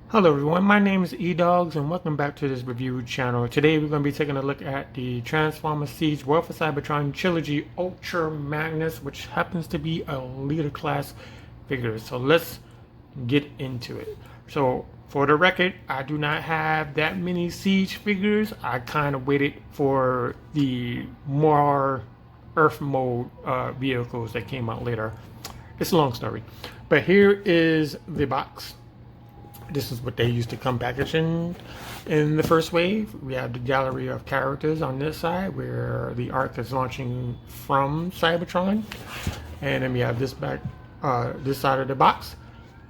Hello everyone, my name is Edoggz and welcome back to this review channel. Today we're going to be taking a look at the Transformers Siege War for Cybertron Trilogy Ultra Magnus, which happens to be a leader class figure. So let's get into it. So for the record, I do not have that many Siege figures. I kind of waited for the more Earth mode vehicles that came out later. It's a long story. But here is the box. This is what they used to come packaged in the first wave. We have the gallery of characters on this side where the arc is launching from Cybertron. And then we have this back, this side of the box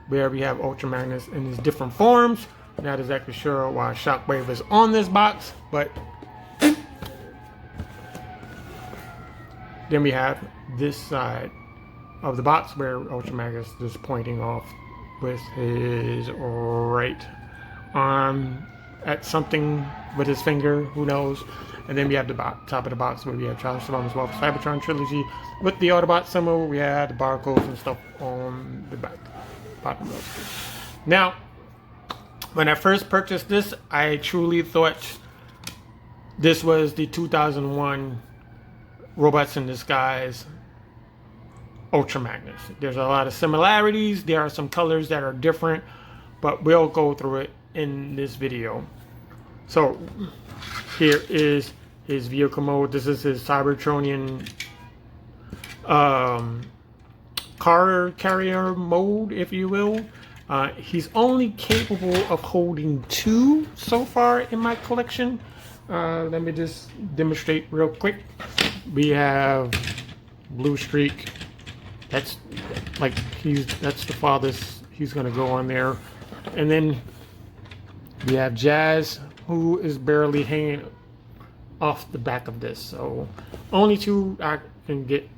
where we have Ultra Magnus in his different forms. Not exactly sure why Shockwave is on this box, but then we have this side of the box where Ultra Magnus is pointing off with his right arm at something with his finger, who knows. And then we have the top of the box where we have Transformers War for Cybertron Trilogy with the Autobot symbol. We have the barcodes and stuff on the back bottom of it. Now, when I first purchased this, I truly thought this was the 2001 Robots in Disguise Ultra Magnus. There's a lot of similarities. There are some colors that are different, but we'll go through it in this video. So here is his vehicle mode. This is his Cybertronian car carrier mode, if you will. He's only capable of holding 2 so far in my collection. Let me just demonstrate real quick. We have Blue Streak. That's like that's the farthest he's gonna go on there. And then we have Jazz, who is barely hanging off the back of this. So only 2 I can get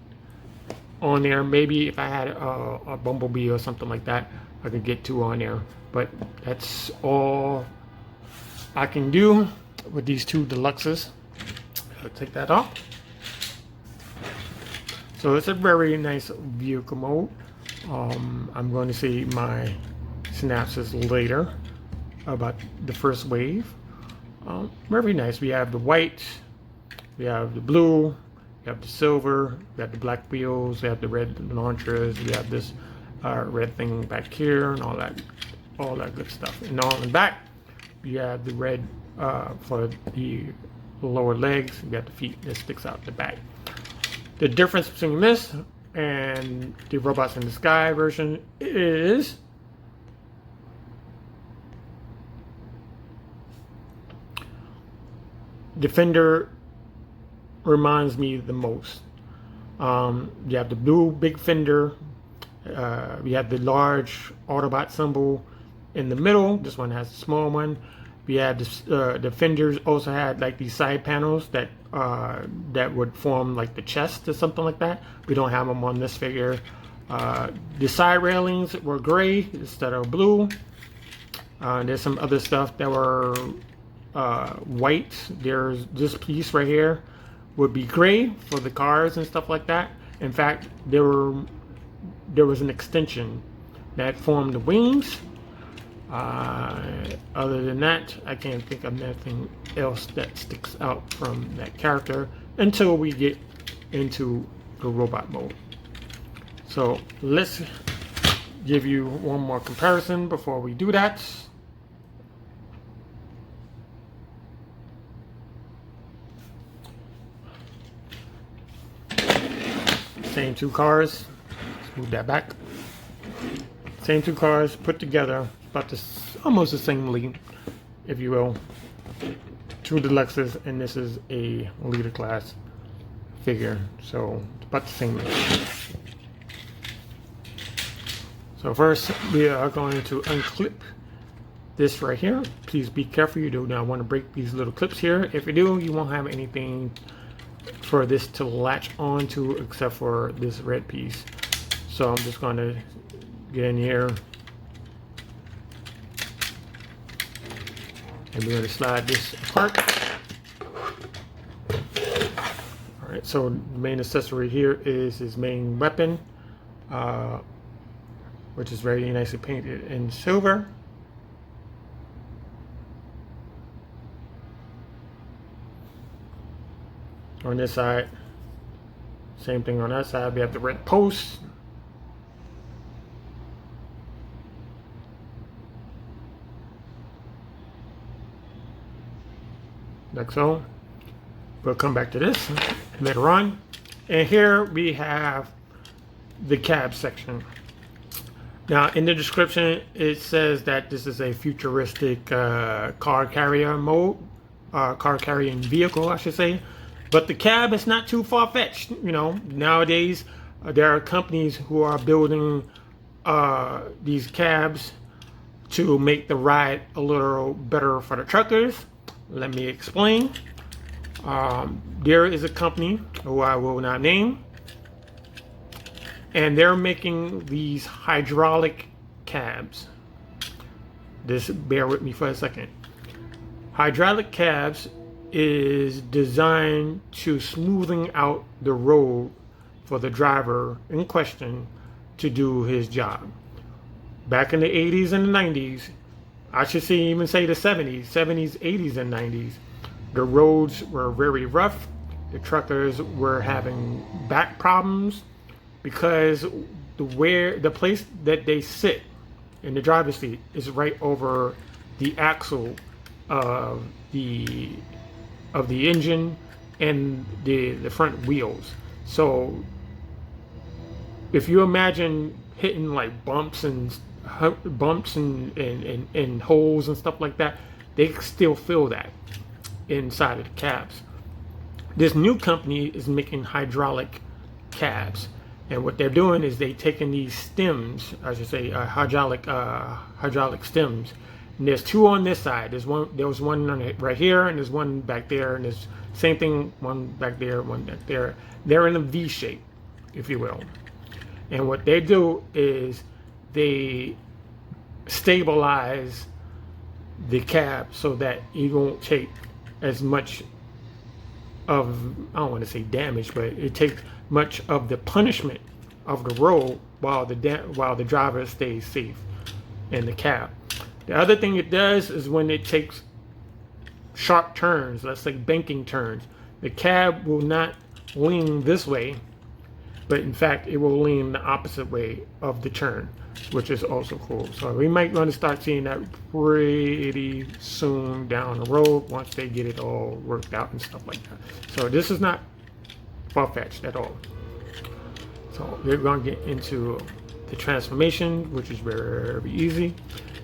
on there. Maybe if I had a Bumblebee or something like that, I could get 2 on there. But that's all I can do with these 2 deluxes. I'll take that off. So it's a very nice vehicle mode. I'm going to see my synopsis later about the first wave. Very nice. We have the white, we have the blue, we have the silver, we have the black wheels, we have the red launchers, we have this red thing back here, and all that good stuff. And all in the back, you have the red for the lower legs. You got the feet that sticks out the back. The difference between this and the Robots in the Sky version is Defender reminds me the most. You have the blue big fender. We have the large Autobot symbol in the middle. This one has a small one. We had the fenders also had like these side panels that that would form like the chest or something like that. We don't have them on this figure. The side railings were gray instead of blue. There's some other stuff that were white. There's this piece right here would be gray for the cars and stuff like that. In fact, there was an extension that formed the wings. Other than that, I can't think of nothing else that sticks out from that character until we get into the robot mode. So let's give you one more comparison before we do that. Same 2 cars. Let's move that back. Same 2 cars put together, about this, almost the same length, if you will. 2 deluxes, and this is a leader class figure, so it's about the same length. So first, we are going to unclip this right here. Please be careful. You do not want to break these little clips here. If you do, you won't have anything for this to latch onto except for this red piece. So I'm just going to get in here, and we're going to slide this apart. Alright, so the main accessory here is his main weapon, which is very nicely painted in silver. On this side, same thing on that side. We have the red post. Like so. We'll come back to this later on. And here we have the cab section. Now in the description it says that this is a futuristic car carrier mode, car carrying vehicle I should say. But the cab is not too far-fetched. You know, nowadays there are companies who are building these cabs to make the ride a little better for the truckers. Let me explain. There is a company who I will not name, and they're making these hydraulic cabs. Just bear with me for a second. Hydraulic cabs is designed to smoothing out the road for the driver in question to do his job. Back in the 80s and the 90s, I should even say the 70s, 80s, and 90s, the roads were very rough. The truckers were having back problems because the place that they sit in the driver's seat is right over the axle of the engine and the front wheels. So if you imagine hitting like bumps and holes and stuff like that, they still feel that inside of the cabs. This new company is making hydraulic cabs, and what they're doing is they taking these stems, I should say hydraulic stems, and there's two on this side. There was one on it right here, and there's one back there, and there's same thing, one back there, one back there. They're in a V shape, if you will. And what they do is they stabilize the cab so that you won't take as much of, I don't want to say damage, but it takes much of the punishment of the road while the driver stays safe in the cab. The other thing it does is when it takes sharp turns, let's say banking turns, the cab will not lean this way, but in fact it will lean the opposite way of the turn, which is also cool. So we might want to start seeing that pretty soon down the road once they get it all worked out and stuff like that. So this is not far-fetched at all. So we're going to get into the transformation, which is very, very easy.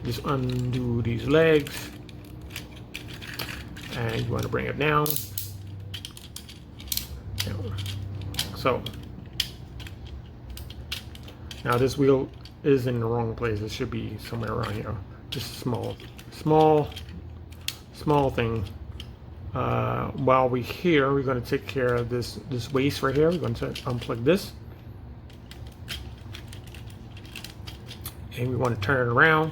Just undo these legs, and you want to bring it down. So now this wheel is in the wrong place. It should be somewhere around here. Just small thing. While we're here, we're going to take care of this waste right here. We're going to unplug this, and we want to turn it around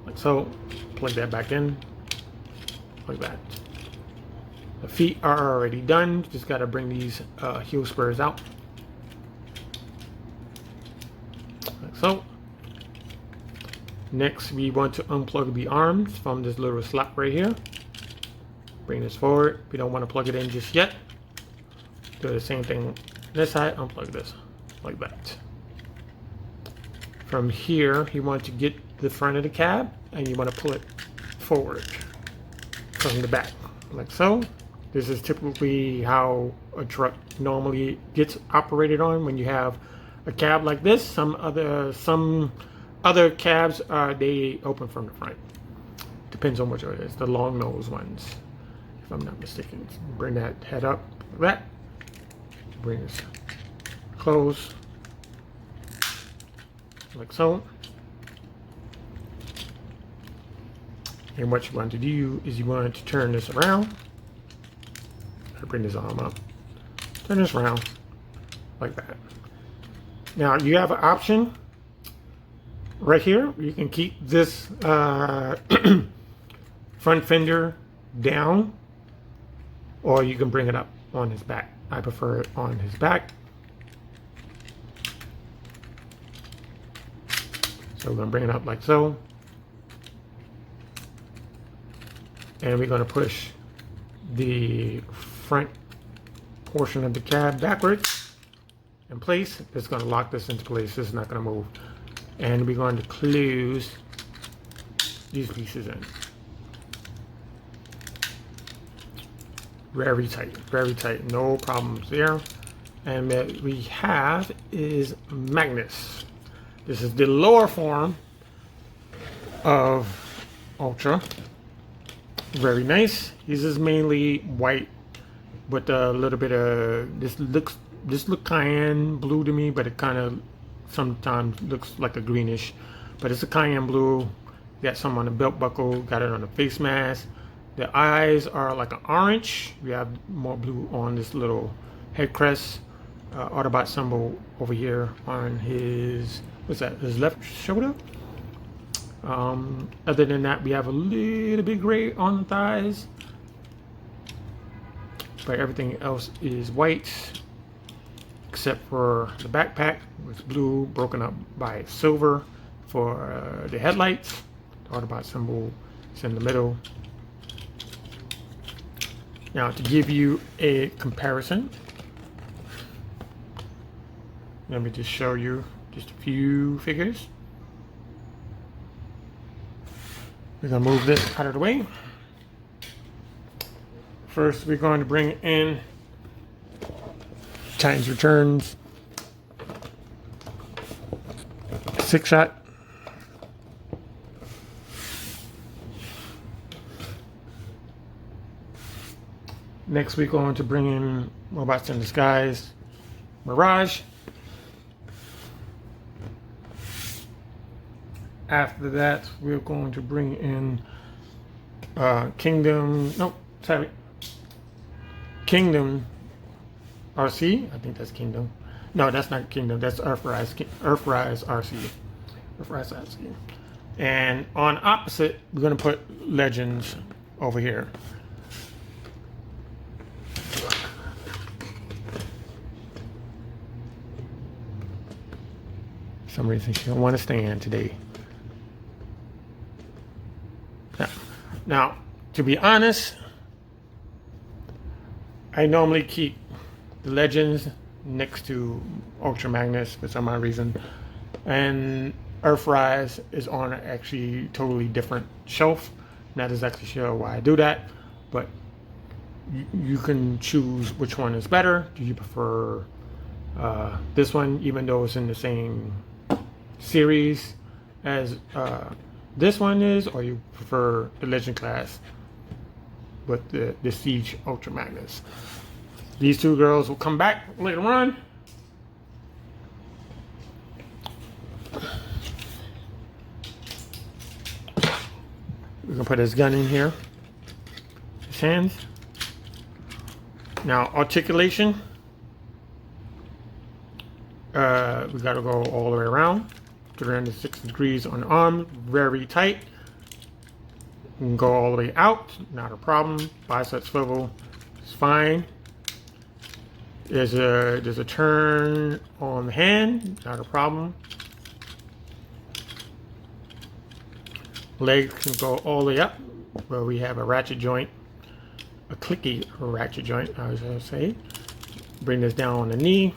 like so. Plug that back in like that. The feet are already done. Just got to bring these heel spurs out like so. Next, we want to unplug the arms from this little slot right here. Bring this forward. We don't want to plug it in just yet. Do the same thing this side. Unplug this like that. From here, you want to get the front of the cab, and you want to pull it forward from the back like so. This is typically how a truck normally gets operated on when you have a cab like this. Some other cabs they open from the front. Depends on which it is. The long nose ones, if I'm not mistaken. Bring that head up like that. Bring this close like so. And what you want to do is you want to turn this around. Bring this arm up. Turn this around like that. Now you have an option right here. You can keep this front fender down, or you can bring it up on his back. I prefer it on his back. So we're going to bring it up like so. And we're going to push the front portion of the cab backwards in place. It's going to lock this into place. It's not going to move. And we're going to close these pieces in. Very tight, no problems there. And what we have is Magnus. This is the lower form of Ultra. Very nice. This is mainly white with a little bit of this look cayenne blue to me, but it kind of sometimes looks like a greenish. But it's a cayenne blue. Got some on the belt buckle. Got it on the face mask. The eyes are like an orange. We have more blue on this little head crest. Autobot symbol over here on his, what's that, his left shoulder. Other than that, we have a little bit gray on the thighs, but everything else is white except for the backpack, with blue broken up by silver for the headlights. The Autobot symbol is in the middle. Now, to give you a comparison, let me just show you just a few figures. We're going to move this out of the way. First, we're going to bring in Titans Returns 6-shot. Next, we're going to bring in Robots in Disguise Mirage. After that, we're going to bring in Kingdom RC. I think that's Kingdom. No, that's not Kingdom. That's Earthrise RC. Earthrise RC. And on opposite, we're going to put Legends over here. For some reason, she don't want to stand today. Now, to be honest, I normally keep the Legends next to Ultra Magnus for some odd reason, and Earthrise is on an actually totally different shelf. Not exactly sure why I do that, but you can choose which one is better. Do you prefer this one, even though it's in the same series as this one is, or you prefer the Legend class with the Seige Ultra Magnus? These two girls will come back later on. We can put his gun in here. His hands. Now, articulation. We got to go all the way around. 360 degrees on the arm, very tight. You can go all the way out, not a problem. Bicep swivel is fine. There's a turn on the hand, not a problem. Legs can go all the way up, where we have a ratchet joint, a clicky ratchet joint, I was going to say. Bring this down on the knee.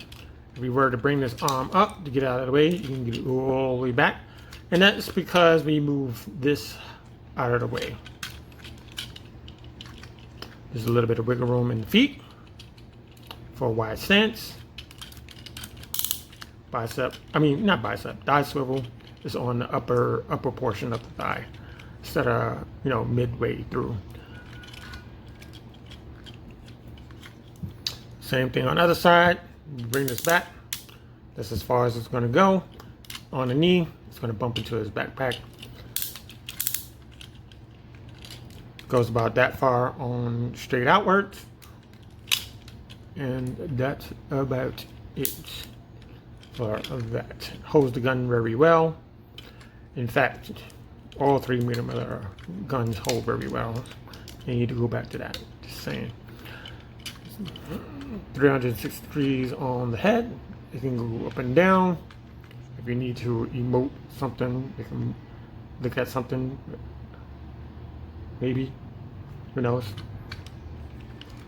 If we were to bring this arm up to get out of the way, you can get it all the way back. And that's because we move this out of the way. There's a little bit of wiggle room in the feet for a wide stance. Thigh swivel is on the upper portion of the thigh instead of, midway through. Same thing on the other side. Bring this back. That's as far as it's going to go. On the knee, it's going to bump into his backpack. Goes about that far on straight outwards. And that's about it for that. Holds the gun very well. In fact, all 3mm guns hold very well. You need to go back to that. Just saying. 360 degrees on the head. It can go up and down. If you need to emote something, you can look at something. Maybe. Who knows?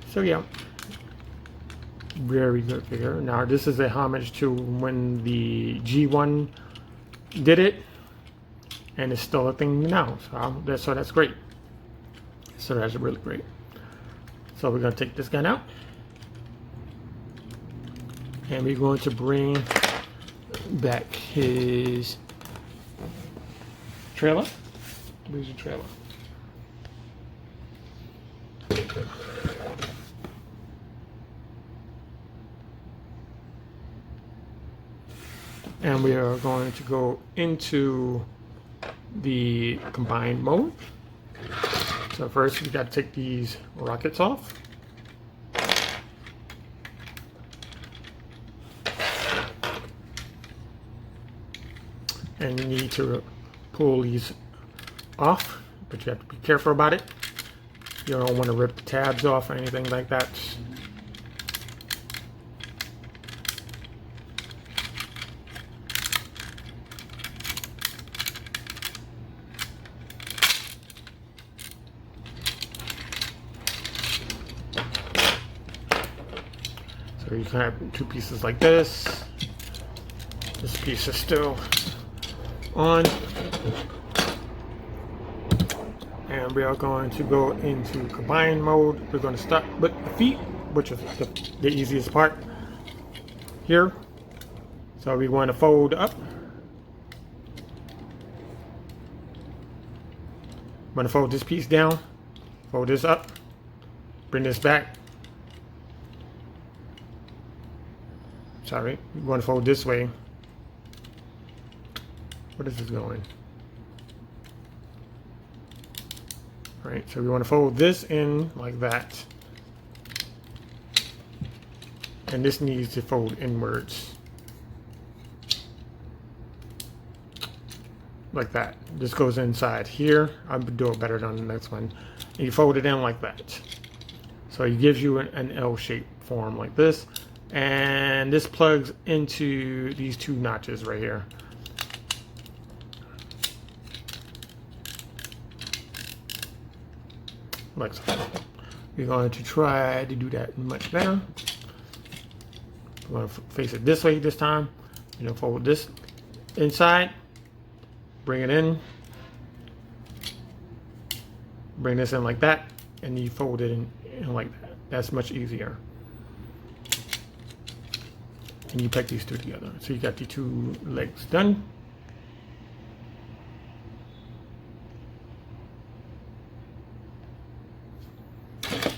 So yeah. Very good figure. Now this is a homage to when the G1 did it, and it's still a thing now. So that's great. So that's really great. So we're going to take this gun out, and we're going to bring back his trailer. Where's your trailer? And we are going to go into the combined mode. So first we got to take these rockets off. And you need to pull these off, but you have to be careful about it. You don't want to rip the tabs off or anything like that. So you can have two pieces like this. This piece is still on. And we are going to go into combine mode. We're going to start with the feet, which is the easiest part here. So we want to fold up. I'm going to fold this piece down, fold this up, bring this back. Sorry, we want to fold this way. Where is this going? All right, so we want to fold this in like that. And this needs to fold inwards. Like that. This goes inside here. I'll do it better on the next one. And you fold it in like that. So it gives you an L-shaped form like this. And this plugs into these two notches right here. Like so. We're going to try to do that much better. We're going to face it this way this time. You know, fold this inside, bring it in, bring this in like that, and you fold it in like that. That's much easier. And you peg these two together. So you got the two legs done.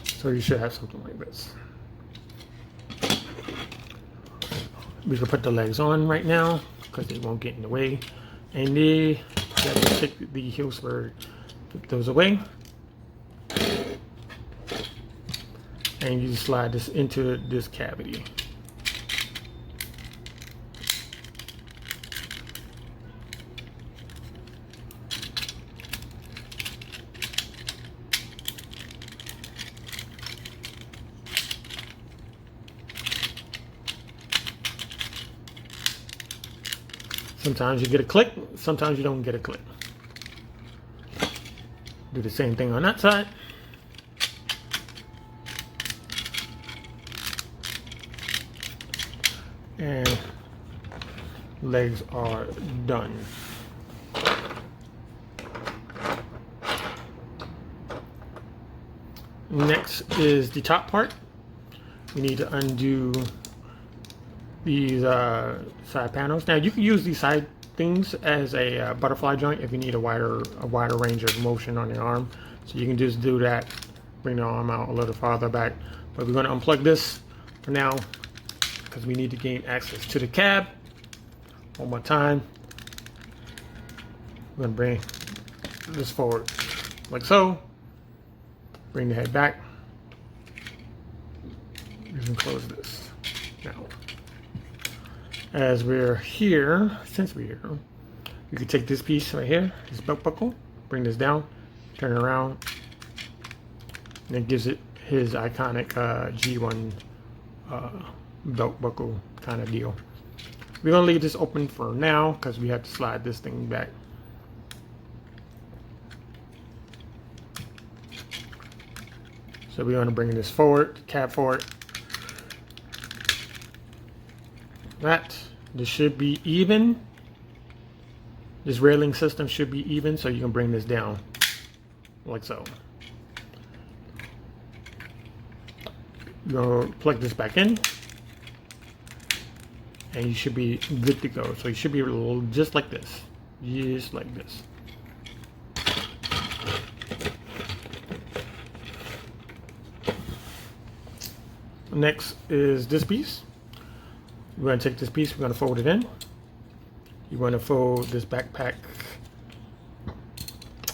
So you should have something like this. We can put the legs on right now because they won't get in the way. And you have to take the heel spur, put those away. And you slide this into this cavity. Sometimes you get a click, sometimes you don't get a click. Do the same thing on that side. And legs are done. Next is the top part. We need to undo these side panels. Now you can use these side things as a butterfly joint if you need a wider range of motion on your arm. So you can just do that, bring the arm out a little farther back. But we're going to unplug this for now because we need to gain access to the cab. One more time. I'm going to bring this forward like so. Bring the head back. You can close this now. As we're here, since we're here, you can take this piece right here, this belt buckle, bring this down, turn it around, and it gives it his iconic G1 belt buckle kind of deal. We're gonna leave this open for now because we have to slide this thing back. So we're gonna bring this forward, cab forward, that. This should be even. This railing system should be even, so you can bring this down like so. You're gonna plug this back in, and you should be good to go. So you should be just like this, just like this. Next is this piece. We're going to take this piece, we're going to fold it in. You want to fold this backpack,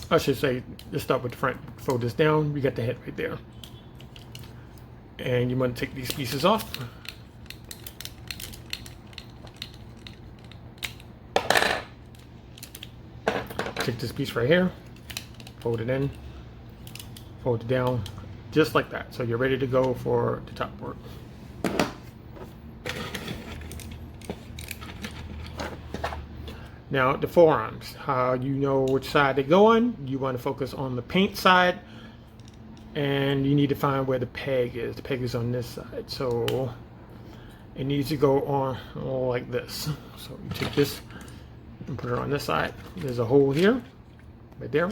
I should say, let's start with the front. Fold this down, you got the head right there. And you want to take these pieces off. Take this piece right here, fold it in, fold it down, just like that. So you're ready to go for the top work. Now the forearms, how you know which side they go on. You want to focus on the paint side, and you need to find where the peg is. The peg is on this side, so it needs to go on like this. So you take this and put it on this side. There's a hole here, right there.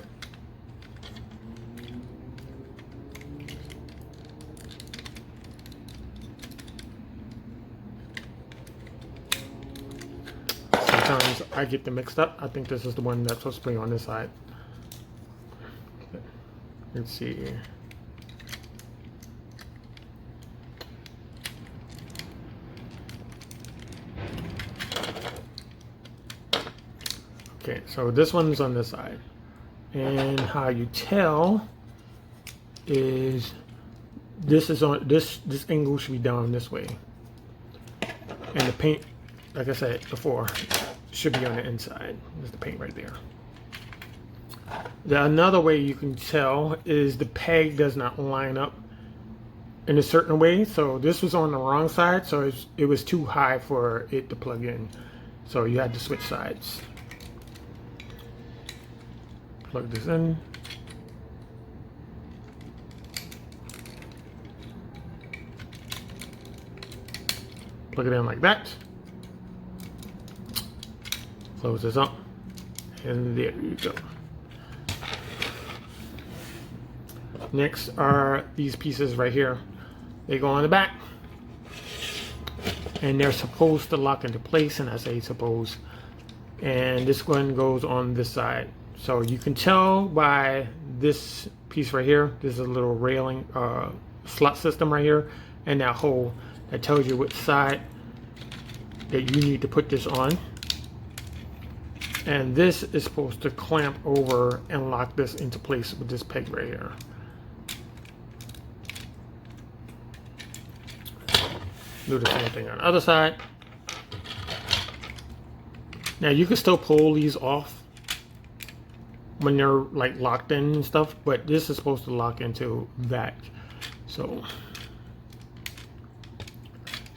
Sometimes I get them mixed up. I think this is the one that's supposed to be on this side. Let's see. Okay, so this one's on this side. And how you tell is this is on this angle should be down this way. And the paint, like I said before, should be on the inside. There's the paint right there. Another way you can tell is the peg does not line up in a certain way. So this was on the wrong side, so it was too high for it to plug in. So you had to switch sides. Plug this in. Plug it in like that. Close this up, and there you go. Next are these pieces right here. They go on the back, and they're supposed to lock into place, and I say suppose. And this one goes on this side. So you can tell by this piece right here, there's a little railing slot system right here, and that hole that tells you which side that you need to put this on. And this is supposed to clamp over and lock this into place with this peg right here. Do the same thing on the other side. Now you can still pull these off when they're like locked in and stuff, but this is supposed to lock into that. So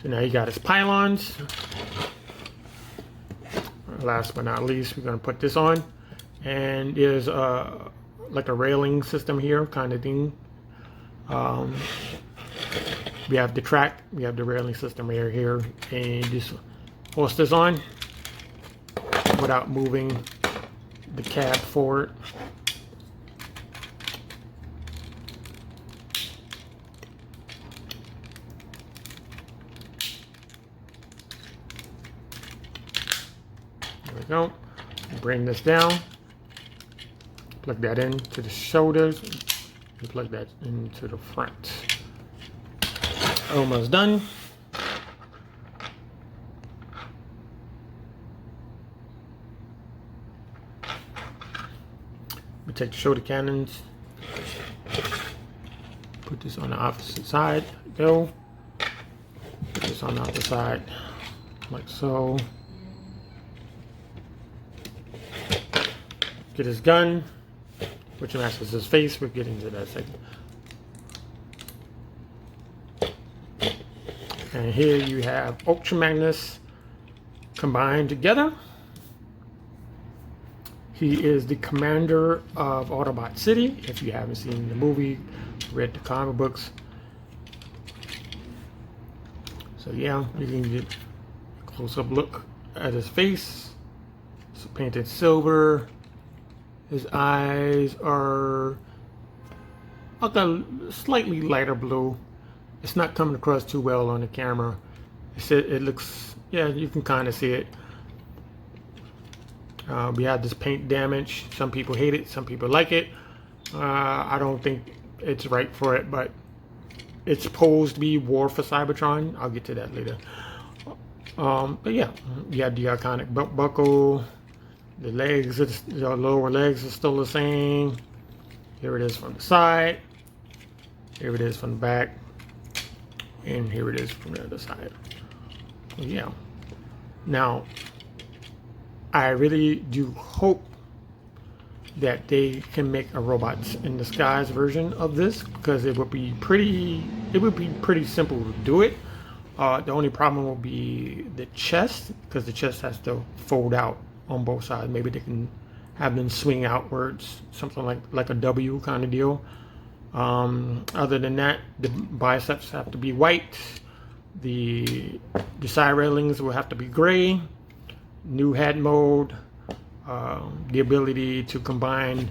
now you got his pylons. Last but not least, we're going to put this on, and there's like a railing system here kind of thing. We have the track, we have the railing system right here, and just force this on without moving the cab forward. There we go. Bring this down. Plug that into the shoulders and plug that into the front. Almost done. We take the shoulder cannons, put this on the opposite side. Go. Put this on the other side, like so. Get his gun, which matches his face. We're getting to that second. And here you have Ultra Magnus combined together. He is the commander of Autobot City. If you haven't seen the movie, read the comic books. So yeah, you can get close-up look at his face. It's painted silver. His eyes are like a slightly lighter blue. It's not coming across too well on the camera. It looks, yeah, you can kind of see it. We have this paint damage. Some people hate it, some people like it. I don't think it's right for it, but it's supposed to be War for Cybertron. I'll get to that later. But yeah, you have the iconic belt buckle. The legs, the lower legs are still the same. Here it is from the side. Here it is from the back. And here it is from the other side. Yeah. Now, I really do hope that they can make a robots in disguise version of this, because it would be pretty simple to do it. The only problem will be the chest, because the chest has to fold out on both sides. Maybe they can have them swing outwards, something like a W kind of deal. Other than that, the biceps have to be white. The side railings will have to be gray. New head mode. The ability to combine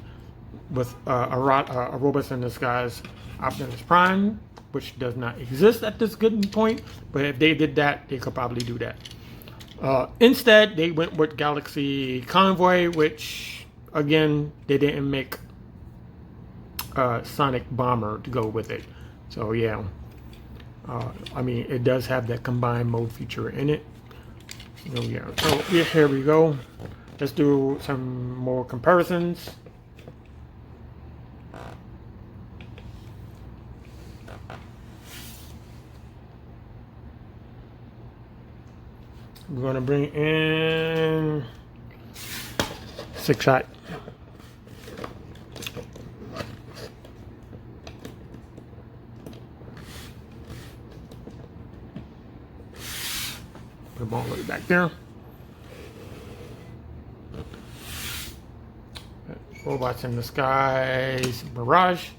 with a Robots in Disguise Optimus Prime, which does not exist at this given point, but if they did that, they could probably do that. Instead, they went with Galaxy Convoy, which, again, they didn't make Sonic Bomber to go with it. So yeah, I mean, it does have that combined mode feature in it. So yeah, so yeah, here we go. Let's do some more comparisons. We're gonna bring in Six Shot. Put them all the way back there. Robots in Disguise Barrage.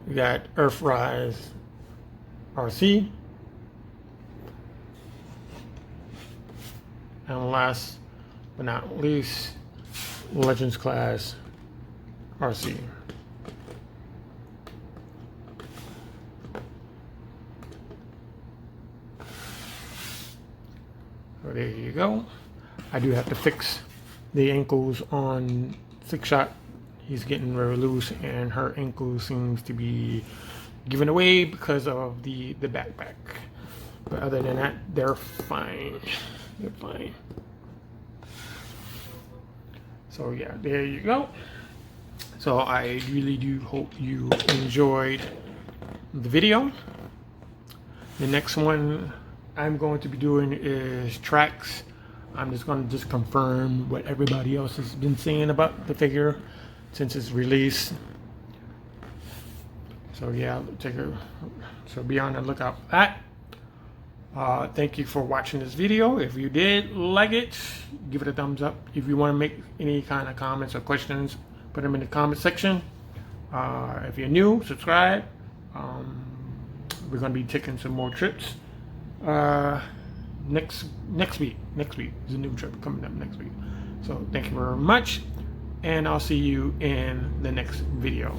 We got Earthrise RC. And last but not least, Legends Class RC. So there you go. I do have to fix the ankles on Six Shot. He's getting very loose, and her ankle seems to be given away because of the backpack. But other than that, they're fine. They're fine. So yeah, there you go. So I really do hope you enjoyed the video. The next one I'm going to be doing is tracks. I'm just going to confirm what everybody else has been saying about the figure since its release. So yeah, so be on the lookout for that. Thank you for watching this video. If you did like it, give it a thumbs up. If you want to make any kind of comments or questions, put them in the comment section. If you're new, subscribe. We're going to be taking some more trips next week. There's a new trip coming up next week. So thank you very much, and I'll see you in the next video.